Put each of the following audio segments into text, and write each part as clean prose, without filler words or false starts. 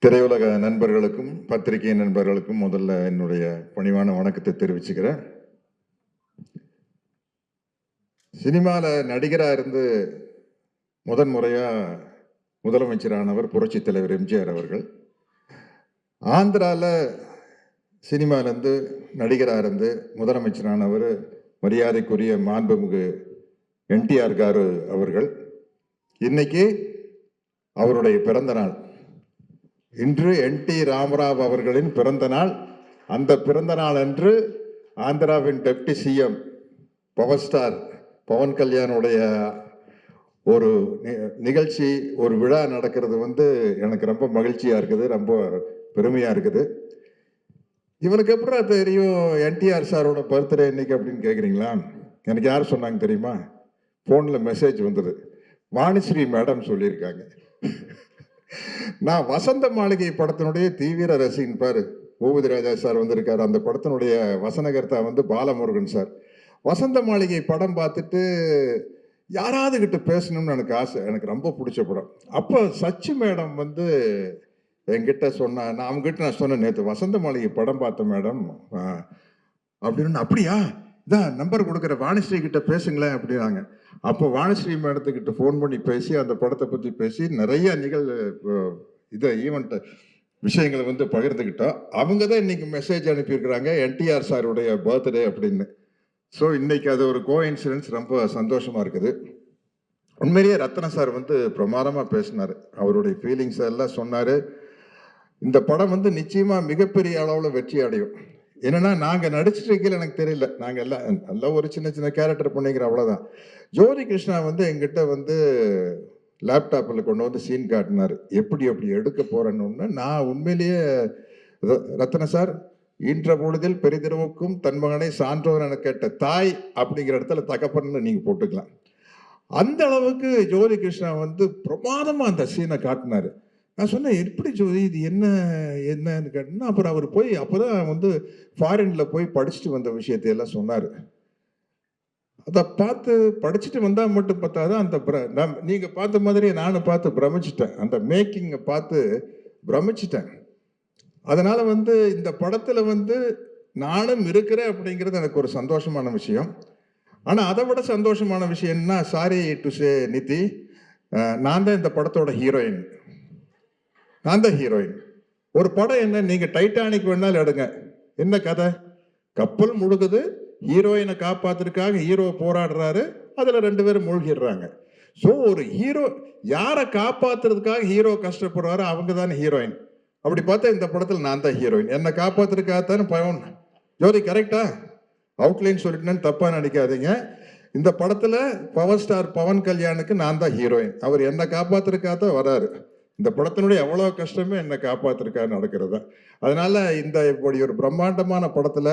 திரையுலக நண்பர்களுக்கும் பத்திரிகை நண்பர்களுக்கும் முதல்ல என்னுடைய பணிவான வணக்கத்தை தெரிவிச்சுக்கிறேன். சினிமாவில் நடிகராக இருந்து முதன்முறையா முதலமைச்சரானவர் புரட்சி தலைவர் எம்ஜிஆர் அவர்கள். ஆந்திராவில் சினிமாவிலேருந்து நடிகராக இருந்து முதலமைச்சரானவர் மரியாதைக்குரிய மாண்புமிகு என்டிஆர் காரு அவர்கள். இன்னைக்கு அவருடைய பிறந்த நாள். இன்று என்.டி. ராமராவ் அவர்களின் பிறந்த நாள். அந்த பிறந்த நாள் அன்று ஆந்திராவின் deputy CM power star Pawan கல்யாணுடைய ஒரு நிகழ்ச்சி, ஒரு விழா நடக்கிறது எனக்கு ரொம்ப மகிழ்ச்சியாக இருக்குது, ரொம்ப பெருமையாக இருக்குது. இவனுக்கு எப்படா தெரியும் என்டிஆர் சாரோட பர்த்டே இன்னைக்கு அப்படின்னு கேட்குறீங்களா? எனக்கு யார் சொன்னாங்க தெரியுமா? ஃபோனில் மெசேஜ் வந்தது. வாணிஸ்ரீ மேடம் சொல்லியிருக்காங்க. நான் வசந்த மாளிகை படத்தினுடைய தீவிர ரசிகன். பாரு, பூபதி ராஜா சார் வந்திருக்காரு. அந்த படத்தினுடைய வசனகர்த்தா பாலமுருகன் சார். வசந்த மாளிகை படம் பார்த்துட்டு யாராவது கிட்ட பேசணும்னு எனக்கு ஆசை. எனக்கு ரொம்ப பிடிச்ச படம். அப்போ சச்சி மேடம் என்கிட்ட சொன்னா, நான் அவங்ககிட்ட நான் சொன்னேன், நேற்று வசந்த மாளிகை படம் பார்த்தேன் மேடம் அப்படின்னு. அப்படியா, இதான் நம்பர் கொடுக்குற, வாணிஸ்ரீ கிட்ட பேசுங்களேன் அப்படின்னாங்க. அப்போ வாணிஸ்ரீ மேடத்துக்கிட்ட ஃபோன் பண்ணி பேசி அந்த படத்தை பற்றி பேசி நிறைய ஈவெண்ட் விஷயங்களை பகிர்ந்துக்கிட்டோம். அவங்க தான் இன்னைக்கு மெசேஜ் அனுப்பியிருக்கிறாங்க, என்டிஆர் சாருடைய பர்த்டே அப்படின்னு. ஸோ இன்னைக்கு அது ஒரு கோஇன்சிடென்ஸ், ரொம்ப சந்தோஷமா இருக்குது. உண்மையிலேயே ரத்ன சார் பிரமாதமாக பேசினார். அவருடைய ஃபீலிங்ஸ் எல்லாம் சொன்னார். இந்த படம் நிச்சயமா மிகப்பெரிய அளவில் வெற்றி அடையும். என்னன்னா, நாங்கள் நடிச்சிட்டு இருக்கையில் எனக்கு தெரியல, நாங்கள் எல்லாம் நல்லா ஒரு சின்ன சின்ன கேரக்டர் பண்ணிக்கிறோம், அவ்வளோதான். ஜோதி கிருஷ்ணா எங்கிட்ட லேப்டாப்பில் கொண்டு சீன் காட்டினார். எப்படி எடுக்க போறேன்னு. நான் உண்மையிலேயே ரத்ன சார், ஈன்ற பொழுதில் பெரிதிரவுக்கும் தன் மகனை சான்றோர் என கேட்ட தாய் அப்படிங்கிற இடத்துல தகப்பன்னு நீங்க போட்டுக்கலாம். அந்த அளவுக்கு ஜோதி கிருஷ்ணா பிரமாதமா அந்த சீனை காட்டினாரு. நான் சொன்னேன், எப்படி ஜோதி இது என்னன்னு கேட்டேன்னா, அப்புறம் அவர் போய் அப்போதான் ஃபாரின்ல போய் படிச்சுட்டு வந்த விஷயத்தை எல்லாம் சொன்னார். அதை பார்த்து படிச்சுட்டு வந்தா மட்டும் பார்த்தாது, அந்த நீங்க பார்த்த மாதிரி நானும் பார்த்து பிரமிச்சிட்டேன். அந்த மேக்கிங்கை பார்த்து பிரமிச்சிட்டேன். அதனால இந்த படத்துல நானும் இருக்கிறேன் அப்படிங்கிறது எனக்கு ஒரு சந்தோஷமான விஷயம். ஆனா அதை விட சந்தோஷமான விஷயம் என்ன, சாரி டு சே நிதி, நான் தான் இந்த படத்தோட ஹீரோயின். நான் தான் ஹீரோயின். ஒரு படம் என்ன, நீங்க டைட்டானிக் வேணாலும் எடுங்க, என்ன கதை? கப்பல் முழுகுது, ஹீரோயினை காப்பாத்துறதுக்காக ஹீரோ போராடுறாரு, அதுல 2 பேரும் மூழ்கிடுறாங்க. ஸோ ஒரு ஹீரோ யாரை காப்பாத்துறதுக்காக ஹீரோ கஷ்டப்படுறாரு, அவங்க தானே ஹீரோயின். அப்படி பார்த்தா இந்த படத்தில் நான் தான் ஹீரோயின். என்னை காப்பாத்துறதுக்காகத்தானே பவன். ஜோதி கரெக்டா? அவுட்லைன் சொல்லிட்டேன்னு தப்பா நினைக்காதீங்க. இந்த படத்துல பவர் ஸ்டார் பவன் கல்யாணுக்கு நான் தான் ஹீரோயின். அவர் என்னை காப்பாத்துறதுக்காக தான் வராரு. இந்த படத்தினுடைய எவ்வளவு கஷ்டமே என்னை காப்பாத்துறதுக்காக நடக்கிறதா. அதனால இப்படி ஒரு பிரம்மாண்டமான படத்துல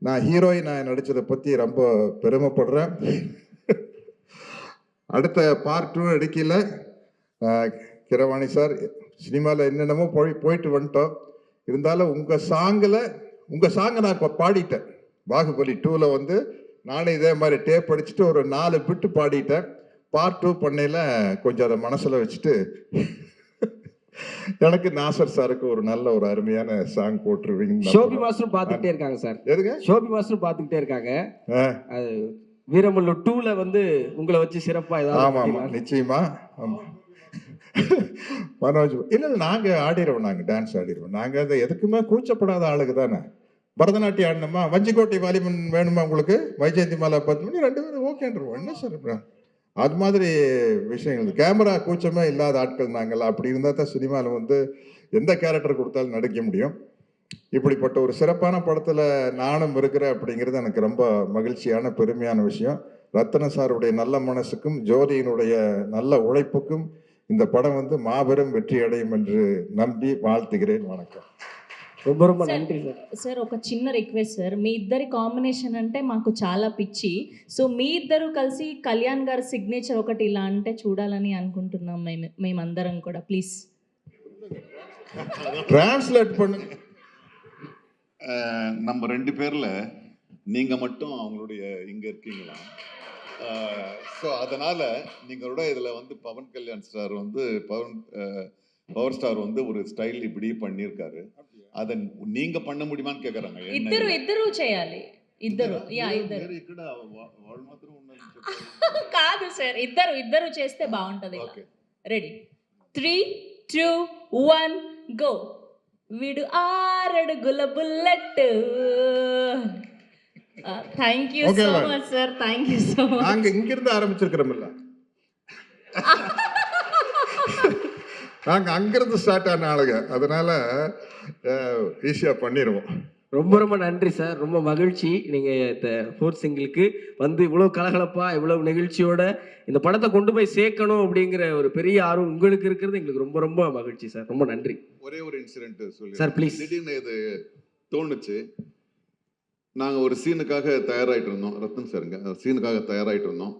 நான் ஹீரோயின் நடிச்சதை பத்தி ரொம்ப பெருமைப்படுறேன். அடுத்த பார்ட் 2 எடுக்கல. கிரவாணி சார், சினிமாவில் என்னென்னமோ போயிட்டு வந்துட்டோம். இருந்தாலும் உங்க சாங்கை நான் பாடிட்டேன். பாகுபலி 2ல நானே இதே மாதிரி டேப் அடிச்சுட்டு ஒரு 4 பிட்டு பாடிட்டேன். பார்ட் 2 பண்ணையில கொஞ்சம் அதை மனசுல வச்சுட்டு எனக்கு நாசர் சாருக்கு ஒரு நல்ல ஒரு அருமையான சாங் போட்டுருவீங்க. ஷோபி மாஸ்டரும் பார்த்துக்கிட்டே இருக்காங்க சார். எதுங்க? ஷோபி மாஸ்டரும் பார்த்துக்கிட்டே இருக்காங்க. வீரமல்லு 2ல உங்களை வச்சு சிறப்பா ஏதாவது. ஆமா, நிச்சயமா. மனோஜ் இல்ல, நாங்க ஆடிடுவோம், நாங்க டான்ஸ் ஆடிடுவோம். நாங்க அதை எதுக்குமே கூச்சப்படாத ஆளுக்கு தானே. பரதநாட்டியம் ஆடணுமா, வஞ்சிக்கோட்டை வாலிபன் வேணுமா உங்களுக்கு, வைஜெயந்தி மாலா 10 மணி 2 பேரும் ஓகேன்றோம். என்ன சார் அது மாதிரி விஷயங்கள். கேமரா கூச்சமே இல்லாத ஆட்கள் நாங்கள். அப்படி இருந்தால் தான் சினிமாவில் எந்த கேரக்டர் கொடுத்தாலும் நடிக்க முடியும். இப்படிப்பட்ட ஒரு சிறப்பான படத்தில் நானும் இருக்கிறேன் அப்படிங்கிறது எனக்கு ரொம்ப மகிழ்ச்சியான பெருமையான விஷயம். ரத்ன சாருடைய நல்ல மனசுக்கும் ஜோதியினுடைய நல்ல உழைப்புக்கும் இந்த படம் மாபெரும் வெற்றி அடையும் என்று நம்பி வாழ்த்துகிறேன். வணக்கம். ரொம்ப ரொம்ப நன்றி సార్. సార్ ఒక చిన్న రిక్వెస్ట్ సార్, మీ ఇద్దరి కాంబినేషన్ అంటే మాకు చాలా పిచ్చి. సో మీ ఇద్దరు కలిసి కళ్యాణ్ గారి సిగ్నేచర్ ఒకటి ఇలా అంటే చూడాలని అనుకుంటున్నాం మేమందరం కూడా. ప్లీజ్ டிரான்ஸ்லேட் பண்ணு. நம்ம 2 பேர்ல நீங்க மட்டும் அவங்களுடைய இங்க இருக்கீங்களா? ஸோ அதனால நீங்களோட இதுல Pawan Kalyan sir Pawan power star வந்து ஒரு ஸ்டைல் இப்படி பண்ணியிருக்காரு. அதை நீங்க பண்ண முடியுமான்னு கேக்குறாங்க. ఇద్దరు చేయాలి. ఇద్దరు ఇక్కడ వాళ్ళు మాత్రం ఉన్నారు. కాదు సార్, ఇద్దరు చేస్తే బాగుంటది. Okay, ready 3 2 1 go. వీడు 6 అడుగుల bullet. Thank you Okay, so ma'am. Much sir, thank you so much. நாங்க இங்கிருந்து ஆரம்பிச்சிருக்கிறோம்ல, நாங்க அங்கிருந்து ஸ்டார்ட் ஆன ஆளுங்க, அதனால ஈஸியா பண்ணிடுவோம். ரொம்ப ரொம்ப நன்றி சார். ரொம்ப மகிழ்ச்சி நீங்கள் இந்த ஃபோர்த் சிங்கிளுக்கு வந்து இவ்வளோ கலகலப்பாக இவ்வளோ நெகிழ்ச்சியோட இந்த படத்தை கொண்டு போய் சேர்க்கணும் அப்படிங்கிற ஒரு பெரிய ஆர்வம் உங்களுக்கு இருக்கிறது எங்களுக்கு ரொம்ப ரொம்ப மகிழ்ச்சி சார். ரொம்ப நன்றி. ஒரே ஒரு இன்சிடென்ட் சொல்லி சார் ப்ளீஸ். திடீர்னு இது தோணுச்சு. நாங்கள் ஒரு சீனுக்காக தயாராகிட்டு இருந்தோம், ரத்னம் சாருங்க சீனுக்காக தயாராகிட்டு இருந்தோம்.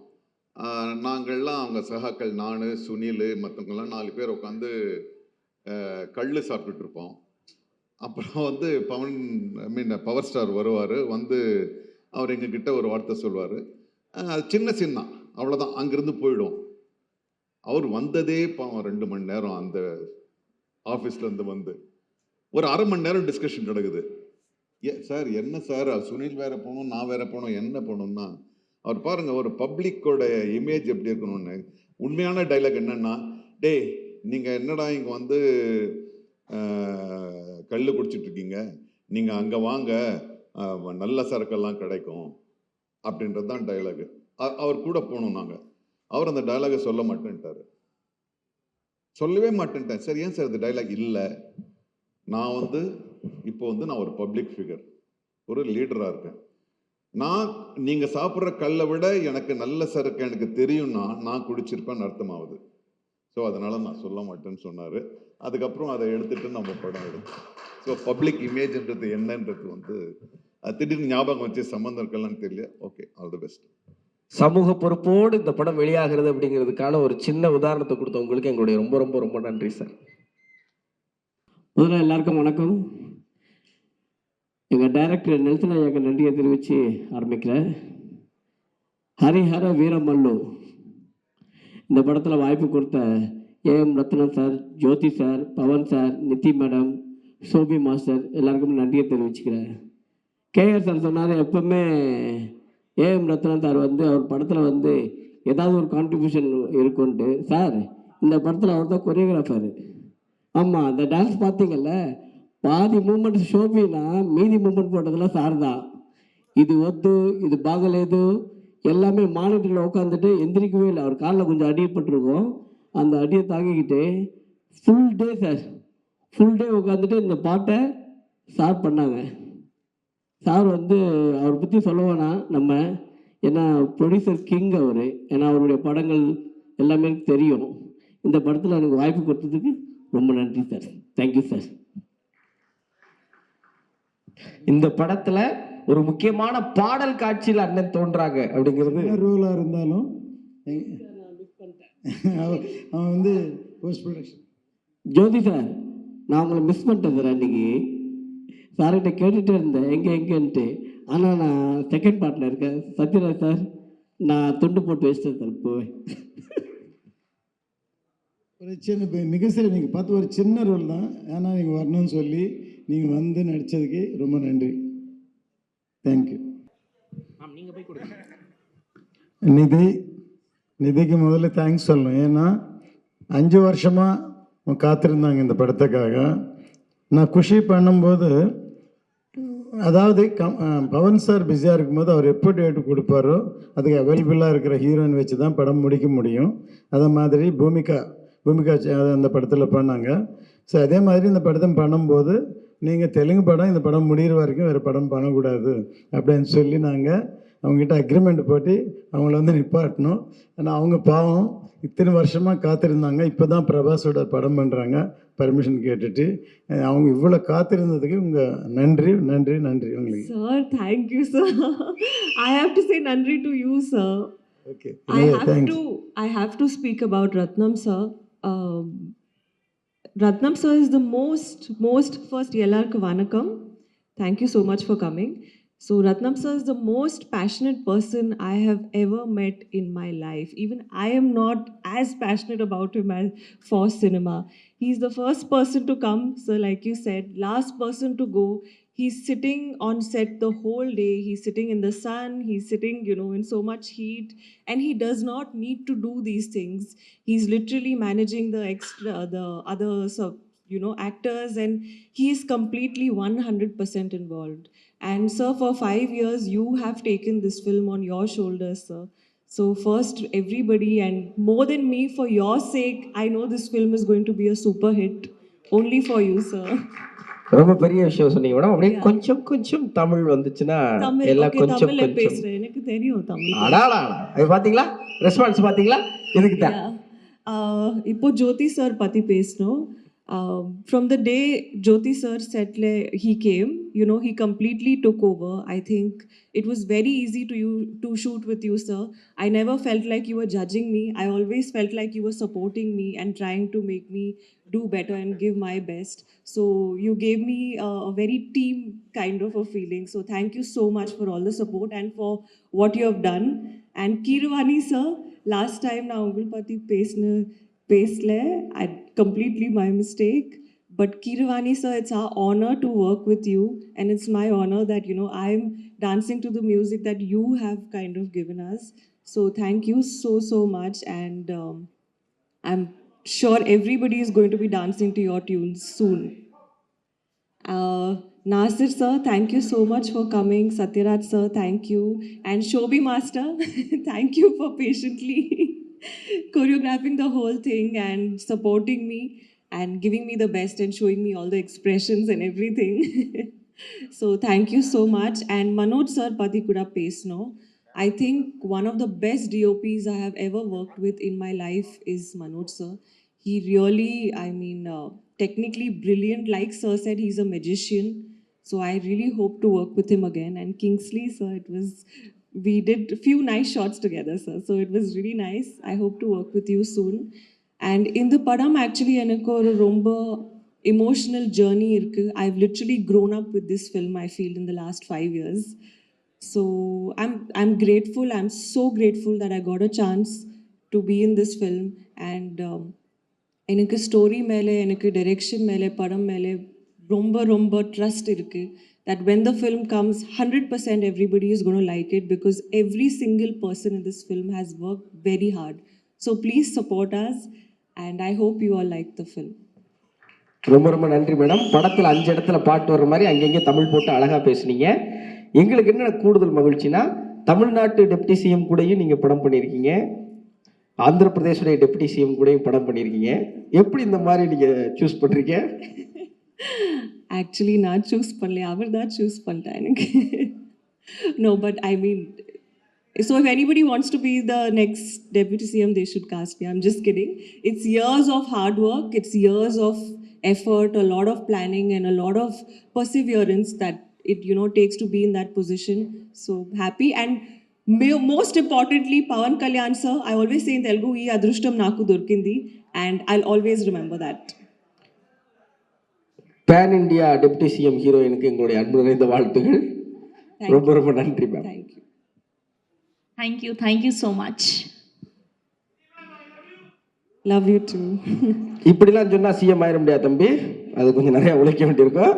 நாங்கள்லாம் அவங்க சகாக்கள், நான், சுனில், மற்றவங்கெல்லாம் 4 பேர் உட்காந்து கல் சாப்பிட்டுட்டு இருப்போம். அப்புறம் வந்து பவர் ஸ்டார் வருவார். வந்து அவர் எங்ககிட்ட ஒரு வார்த்தை சொல்வார். அது சின்ன சின்ன அவ்வளோதான், அங்கேருந்து போயிடும். அவர் வந்ததே 2 மணி நேரம் அந்த ஆஃபீஸ்லேருந்து வந்து ஒரு அரை மணி நேரம் டிஸ்கஷன் நடக்குது. சார் என்ன சார், சுனில் வேற போகணும், நான் வேற போகணும், என்ன போகணும்னா அவர் பாருங்க ஒரு பப்ளிக்கோட இமேஜ் எப்படி இருக்கணும்னு. உண்மையான டைலாக் என்னன்னா, டேய் நீங்கள் என்னடா இங்கே வந்து கல் குடிச்சிட்டு இருக்கீங்க, நீங்கள் அங்கே வாங்க, நல்ல சரக்கெல்லாம் கிடைக்கும் அப்படின்றது தான் டைலாகு. அவர் கூட போகணும் நாங்கள். அவர் அந்த டைலாகை சொல்ல மாட்டேன்ட்டார், சொல்லவே மாட்டேன்ட்டேன். சார் ஏன் சார் இந்த டைலாக் இல்லை, நான் வந்து இப்போ வந்து நான் ஒரு பப்ளிக் ஃபிகர், ஒரு லீடராக இருக்கேன். நான் நீங்கள் சாப்பிட்ற கல்லை விட எனக்கு நல்ல சரக்கு எனக்கு தெரியும்னா நான் குடிச்சிருப்பேன்னு அர்த்தமாகுது. ஸோ அதனால் நான் சொல்ல மாட்டேன்னு சொன்னார். அதுக்கப்புறம் அதை எடுத்துகிட்டு நம்ம படம் எடுத்தோம். ஸோ பப்ளிக் இமேஜ்ன்றது என்னன்றது வந்து திடீர்னு ஞாபகம் வச்சு சம்மந்தம் இருக்கலாம்னு தெரியல. Okay, all the best. சமூக பொறுப்போடு இந்த படம் வெளியாகிறது அப்படிங்கிறதுக்கான ஒரு சின்ன உதாரணத்தை கொடுத்த உங்களுக்கு எங்களுடைய ரொம்ப ரொம்ப ரொம்ப நன்றி சார். முதல்ல எல்லாருக்கும் வணக்கம். எங்கள் டைரக்டர் நெல்சன் ஐயாக்கு நன்றியை தெரிவித்து ஆரம்பிக்கிறேன். ஹரிஹர வீரமல்லு இந்த படத்தில் வாய்ப்பு கொடுத்த AM Rathnam sir, Jyothi sir, Pawan sir, Nidhi madam, Shobi master எல்லாருக்கும் நன்றியை தெரிவிச்சுக்கிறேன். கேஆர் சார் சொன்னார், எப்பவுமே ஏஎம் ரத்னம் சார் வந்து அவர் படத்தில் வந்து ஏதாவது ஒரு கான்ட்ரிபியூஷன் இருக்குன்ட்டு. சார் இந்த படத்தில் அவர் தான் கொரியோகிராஃபர். ஆமாம், அந்த டான்ஸ் பார்த்தீங்கல்ல, பாதி மூமெண்ட் ஷோபினா மீதி மூமெண்ட் போட்டதெல்லாம் சார் தான். இது ஒத்து இது பாகலேது எல்லாமே மானிட்டரில் உட்காந்துட்டு எந்திரிக்கவே இல்லை. அவர் காலில் கொஞ்சம் அடிப்பட்டிருக்கோம், அந்த அடியை தாங்கிக்கிட்டு full day sir, full day உட்காந்துட்டு இந்த பாட்டை சார் பண்ணாங்க. சார் வந்து அவரை பற்றி சொல்லுவோன்னா நம்ம, ஏன்னா ப்ரொடியூசர் கிங் அவர், ஏன்னா அவருடைய படங்கள் எல்லாமே தெரியும். இந்த படத்தில் எனக்கு வாய்ப்பு கொடுத்ததுக்கு ரொம்ப நன்றி சார். Thank you sir. இந்த படத்துல ஒரு முக்கியமான பாடல் காட்சியில் அண்ணன் தோன்றாங்க அப்படிங்கிறது ரோலாக இருந்தாலும் அவன் வந்து போஸ்ட் ப்ரொடக்ஷன். ஜோதி சார், நான் உங்களை மிஸ் பண்ணிட்டேன் சார். அன்றைக்கி சார்கிட்ட கேட்டுகிட்டே இருந்தேன் எங்கேன்ட்டு. ஆனால் நான் செகண்ட் பார்ட்டில் இருக்கேன். சத்யராஜ் சார், நான் துண்டு போட்டு வச்சிட்டேன் சார். போவேன் ஒரு சின்ன மிக சரி, நீங்கள் பார்த்து ஒரு சின்ன ரோல் தான், ஆனால் நீங்கள் வரணும்னு சொல்லி நீங்கள் வந்து நடித்ததுக்கு ரொம்ப நன்றி. தேங்க்யூ. நிதிக்கு முதல்ல தேங்க்ஸ் சொல்லணும். ஏன்னா 5 வருஷமாக காத்திருந்தாங்க இந்த படத்துக்காக. நான் குஷி பண்ணும்போது, அதாவது பவன் சார் பிஸியாக இருக்கும்போது அவர் எப்போ டேட்டு கொடுப்பாரோ அதுக்கு அவைலபிளாக இருக்கிற ஹீரோயின் வச்சு தான் படம் முடிக்க முடியும். அதே மாதிரி பூமிகா அந்த படத்தில் பண்ணாங்க. ஸோ அதே மாதிரி இந்த படத்தை பண்ணும்போது, நீங்கள் தெலுங்கு படம் இந்த படம் முடிகிற வரைக்கும் வேறு படம் பண்ணக்கூடாது அப்படின்னு சொல்லி நாங்கள் அவங்ககிட்ட அக்ரிமெண்ட் போட்டு அவங்கள வந்து நிப்பாட்டணும். ஆனால் அவங்க பாவம் இத்தனை வருஷமாக காத்திருந்தாங்க. இப்போ தான் பிரபாஸோட படம் பண்ணுறாங்க பர்மிஷன் கேட்டுட்டு. அவங்க இவ்வளோ காத்திருந்ததுக்கு உங்கள் நன்றி நன்றி நன்றி உங்களுக்கு. Sir, thank you, sir. I have to say nandri to you, sir. Okay. I have to speak about Ratnam, sir. Ratnam sir is the most first Ellarku Vanakam. Thank you so much for coming. So Ratnam sir is the most passionate person I have ever met in my life. Even I am not as passionate about him as for cinema. He's the first person to come, so like you said, last person to go. He's sitting on set the whole day. He's sitting in the sun. He's sitting, in so much heat, and he does not need to do these things. He's literally managing the other actors, and he is completely 100% involved. And sir, for 5 years, you have taken this film on your shoulders, sir. So first, everybody, and more than me, for your sake, I know this film is going to be a super hit. Only for you, sir. ரொம்ப பெரிய விஷயம் சொன்னீங்க madam. அப்படியே கொஞ்சம் கொஞ்சம் தமிழ் வந்துச்சுன்னா தமிழ் எல்லாம் okay, கொஞ்சம் தமிழ்ல கொஞ்சம். பேசுறேன், எனக்கு தெரியும் தமிழ். அடாடா, அது பாத்தீங்களா, ரெஸ்பான்ஸ் பாத்தீங்களா, இதுக்கு தான். இப்போ ஜோதி சார் பத்தி பேசணும். From the day Jyoti sir said he came, he completely took over. I think it was very easy to shoot with you, sir. I never felt like you were judging me. I always felt like you were supporting me and trying to make me do better and give my best. So you gave me a very team kind of a feeling. So thank you so much for all the support and for what you have done. And Kirvani sir, last time na ungal pati pesle, I completely my mistake. But Kirvani sir, it's our honor to work with you, and it's my honor that I'm dancing to the music that you have kind of given us. So thank you so much, and I'm sure everybody is going to be dancing to your tunes soon. Nasir sir, thank you so much for coming. Satyaraj sir, thank you. And Shobhi master, thank you for patiently choreographing the whole thing and supporting me and giving me the best and showing me all the expressions and everything. So thank you so much. And Manoj sir pati kuda pesno. I think one of the best DOPs I have ever worked with in my life is Manoj sir. He really, technically brilliant. Like sir said, he's a magician. So I really hope to work with him again. And Kingsley sir, we did a few nice shots together, sir. So it was really nice. I hope to work with you soon. And in the padam, actually, enakku oru romba emotional journey irukku. I've literally grown up with this film, I feel, in the last 5 years. So I'm grateful. I'm so grateful that I got a chance to be in this film. And எனக்கு story மேலே, எனக்கு direction மேலே, படம் மேலே ரொம்ப trust இருக்குது. That when the film comes, 100% everybody is going to like it, because every single person in this film has worked very hard. So please support us, and I hope you all like the film. ரொம்ப நன்றி madam. படத்தில் 5 இடத்துல பாட்டு வர்ற மாதிரி அங்கங்கே தமிழ் போட்டு அழகாக பேசுனீங்க. எங்களுக்கு என்ன கூடுதல் மகிழ்ச்சினா, தமிழ்நாட்டு டெப்டி சிஎம் கூடயும் நீங்கள் படம் பண்ணியிருக்கீங்க, ஆந்திர பிரதேசுடைய டெப்டி சிஎம் கூடயும் படம் பண்ணியிருக்கீங்க. எப்படி இந்த மாதிரி நீங்கள் சூஸ் பண்ணுறீங்க? ஆக்சுவலி நான் சூஸ் பண்ணல, அவர் தான் சூஸ் பண்ணிட்டேன் எனக்கு. No, but I mean, so if anybody wants to be the next deputy CM, they should cast me. I'm just kidding. It's years of hard work, it's years of effort, a lot of planning and a lot of perseverance that it takes to be in that position. So happy. And most importantly, Pawan Kalyan sir, I always say in Telugu, ee adrushtam naku dorkindi, and I'll always remember that. Pan India deputy CM ஹீரோயினுக்கு எங்களுடைய அன்பு நிறைந்த வாழ்த்துகள். ரொம்ப நன்றி ma'am. Thank you so much. Love you too. இப்படிலாம் சொன்னால் CM ஆயிட முடியாது தம்பி, அது கொஞ்சம் நிறையா உழைக்க வேண்டியிருக்கும்.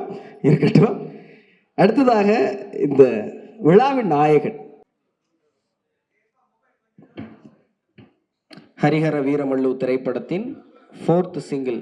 இருக்கட்டும். அடுத்ததாக இந்த விழாவின் நாயகன் ஹரிஹர வீரமல்லு திரைப்படத்தின் 4th சிங்கிள்